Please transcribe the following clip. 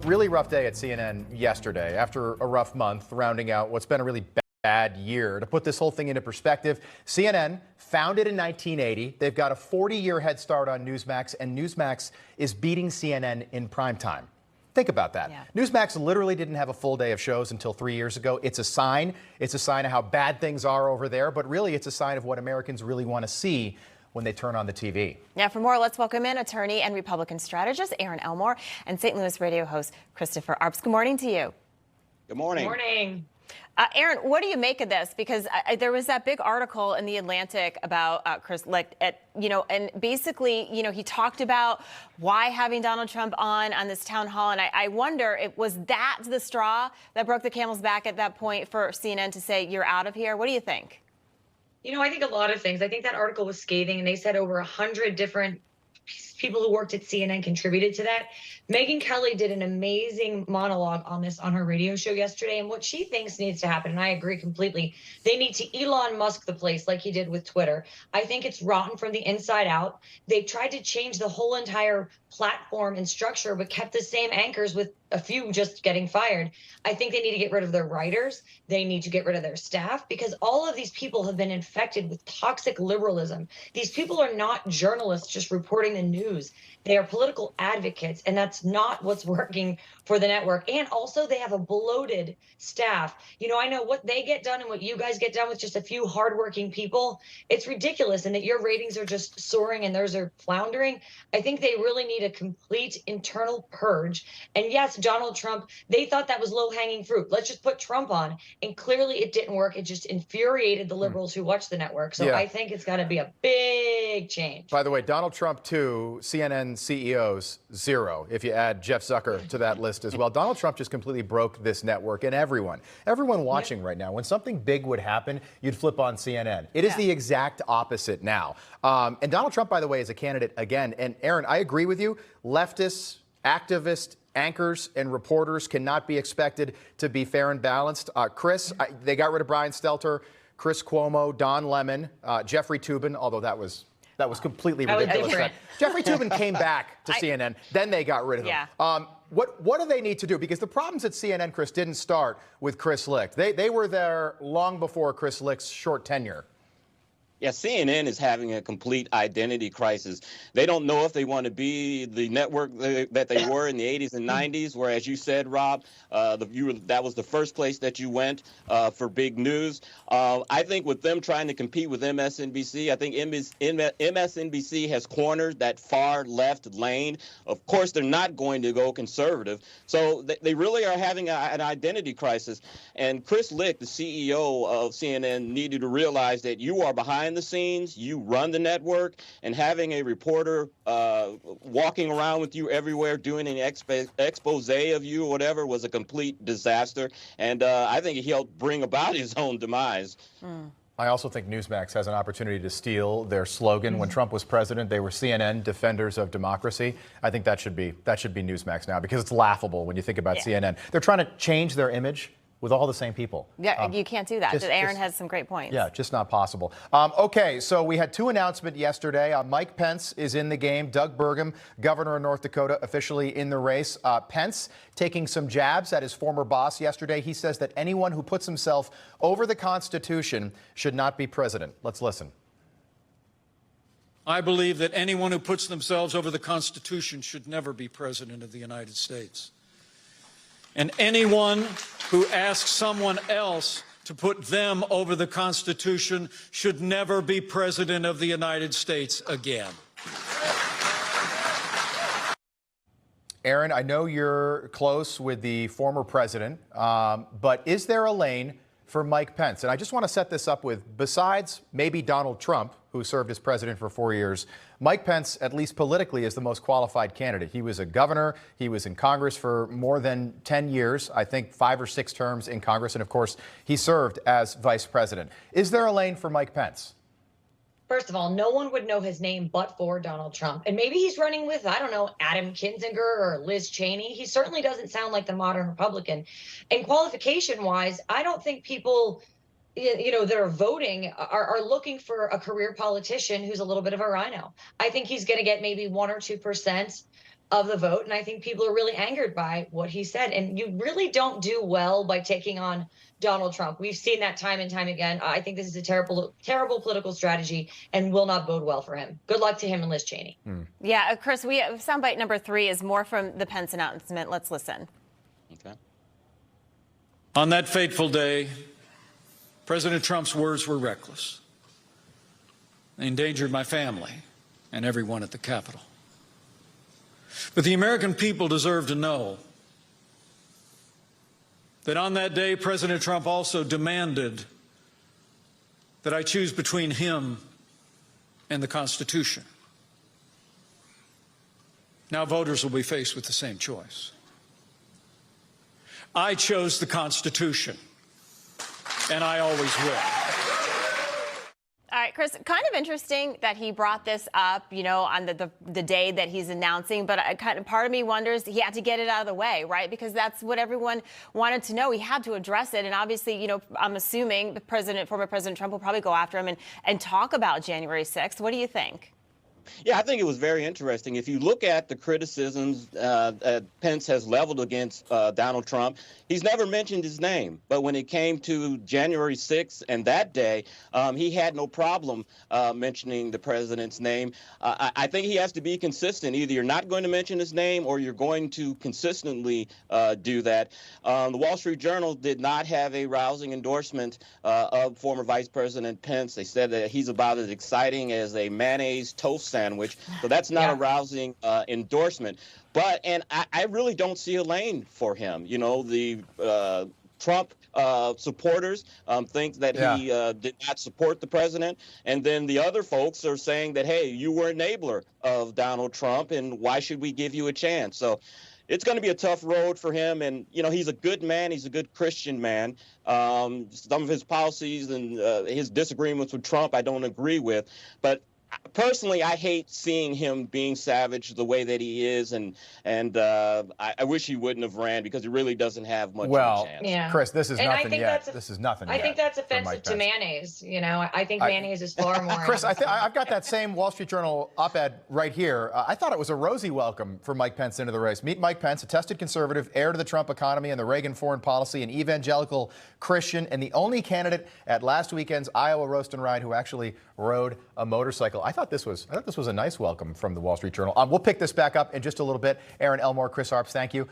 Really rough day at CNN yesterday after a rough month, rounding out what's been a really bad year. To put this whole thing into perspective, CNN, founded in 1980, they've got a 40-year head start on Newsmax, and Newsmax is beating CNN in prime time. Think about that. Yeah. Newsmax literally didn't have a full day of shows until 3 years ago. It's a sign. It's a sign of how bad things are over there, but really it's a sign of what Americans really want to see when they turn on the TV. Now, for more, let's welcome in attorney and Republican strategist Aaron Elmore and St. Louis radio host Christopher Arps. Good morning to you. Good morning. Good morning. Aaron, what do you make of this? Because there was that big article in The Atlantic about Chris Licht, and basically, he talked about why having Donald Trump on this town hall. And I wonder, was that the straw that broke the camel's back at that point for CNN to say, you're out of here? What do you think? I think a lot of things. I think that article was scathing, and they said over 100 different people who worked at CNN contributed to that. Megyn Kelly did an amazing monologue on this on her radio show yesterday, and what she thinks needs to happen, and I agree completely, they need to Elon Musk the place like he did with Twitter. I think it's rotten from the inside out. They tried to change the whole entire platform and structure, but kept the same anchors with a few just getting fired. I think they need to get rid of their writers. They need to get rid of their staff, because all of these people have been infected with toxic liberalism. These people are not journalists just reporting the news. They are political advocates, and that's not what's working for the network. And also, they have a bloated staff. I know what they get done and what you guys get done with just a few hardworking people. It's ridiculous, and that your ratings are just soaring and theirs are floundering. I think they really need a complete internal purge. And yes, Donald Trump, they thought that was low-hanging fruit. Let's just put Trump on. And clearly it didn't work. It just infuriated the liberals who watch the network. So yeah. I think it's got to be a big change. By the way, Donald Trump, too, CNN CEOs, 0, if you add Jeff Zucker to that list as well. Donald Trump just completely broke this network, and everyone watching right now, when something big would happen, you'd flip on CNN. It is the exact opposite now. And Donald Trump, by the way, is a candidate again. And Aaron, I agree with you. Leftists, activists, anchors and reporters cannot be expected to be fair and balanced. Chris, they got rid of Brian Stelter, Chris Cuomo, Don Lemon, Jeffrey Toobin, although that was completely ridiculous. Jeffrey Toobin came back to CNN, then they got rid of him. Yeah. What do they need to do? Because the problems at CNN, Chris, didn't start with Chris Licht. They were there long before Chris Licht's short tenure. Yeah, CNN is having a complete identity crisis. They don't know if they want to be the network that they were in the 80s and 90s, where, as you said, Rob, that was the first place that you went for big news. I think with them trying to compete with MSNBC, I think MSNBC has cornered that far left lane. Of course, they're not going to go conservative. So they really are having an identity crisis. And Chris Licht, the CEO of CNN, needed to realize that you are behind the scenes, you run the network, and having a reporter walking around with you everywhere doing an expose of you or whatever was a complete disaster. And I think he helped bring about his own demise. I also think Newsmax has an opportunity to steal their slogan. When Trump was president, they were CNN, defenders of democracy. I think that should be Newsmax now, because it's laughable when you think about CNN. They're trying to change their image with all the same people. Yeah, you can't do that. Aaron has some great points. Yeah, just not possible. Okay, so we had two announcements yesterday. Mike Pence is in the game. Doug Burgum, governor of North Dakota, officially in the race. Pence taking some jabs at his former boss yesterday. He says that anyone who puts himself over the Constitution should not be president. Let's listen. I believe that anyone who puts themselves over the Constitution should never be president of the United States. And anyone who asks someone else to put them over the Constitution should never be president of the United States again. Aaron, I know you're close with the former president, but is there a lane for Mike Pence? And I just want to set this up with, besides maybe Donald Trump, who served as president for 4 years, Mike Pence, at least politically, is the most qualified candidate. He was a governor. He was in Congress for more than 10 years, I think 5 or 6 terms in Congress. And of course, he served as vice president. Is there a lane for Mike Pence? First of all, no one would know his name but for Donald Trump. And maybe he's running with, I don't know, Adam Kinzinger or Liz Cheney. He certainly doesn't sound like the modern Republican. And qualification-wise, I don't think people that are voting are looking for a career politician who's a little bit of a rhino. I think he's going to get maybe 1 or 2%. of the vote. And I think people are really angered by what he said. And you really don't do well by taking on Donald Trump. We've seen that time and time again. I think this is a terrible, terrible political strategy and will not bode well for him. Good luck to him and Liz Cheney. Yeah, Chris, we have soundbite number 3 is more from the Pence announcement. Let's listen. Okay. On that fateful day, President Trump's words were reckless. They endangered my family and everyone at the Capitol. But the American people deserve to know that on that day, President Trump also demanded that I choose between him and the Constitution. Now voters will be faced with the same choice. I chose the Constitution, and I always will. All right, Chris, kind of interesting that he brought this up, you know, on the day that he's announcing, but part of me wonders he had to get it out of the way, right? Because that's what everyone wanted to know. He had to address it. And obviously, you know, I'm assuming the former President Trump will probably go after him and talk about January 6th. What do you think? Yeah, I think it was very interesting. If you look at the criticisms that Pence has leveled against Donald Trump, he's never mentioned his name. But when it came to January 6th and that day, he had no problem mentioning the president's name. I think he has to be consistent. Either you're not going to mention his name or you're going to consistently do that. The Wall Street Journal did not have a rousing endorsement of former Vice President Pence. They said that he's about as exciting as a mayonnaise toast sandwich. So that's not a rousing endorsement. And I really don't see a lane for him. You know, the Trump supporters think that he did not support the president. And then the other folks are saying that, hey, you were an enabler of Donald Trump, and why should we give you a chance? So it's going to be a tough road for him. And, you know, he's a good man. He's a good Christian man. Some of his policies and his disagreements with Trump I don't agree with. But personally, I hate seeing him being savage the way that he is, and I wish he wouldn't have ran because he really doesn't have much of a chance. Yeah. Chris, this is And nothing yet. This is nothing yet. I think that's for offensive Mike to Pence. mayonnaise. You know, I think mayonnaise is far more. Chris, I've got that same Wall Street Journal op-ed right here. I thought it was a rosy welcome for Mike Pence into the race. Meet Mike Pence, a tested conservative, heir to the Trump economy and the Reagan foreign policy, an evangelical Christian, and the only candidate at last weekend's Iowa roast and ride who actually rode a motorcycle. I thought this was a nice welcome from the Wall Street Journal. We'll pick this back up in just a little bit. Aaron Elmore, Chris Arps, thank you.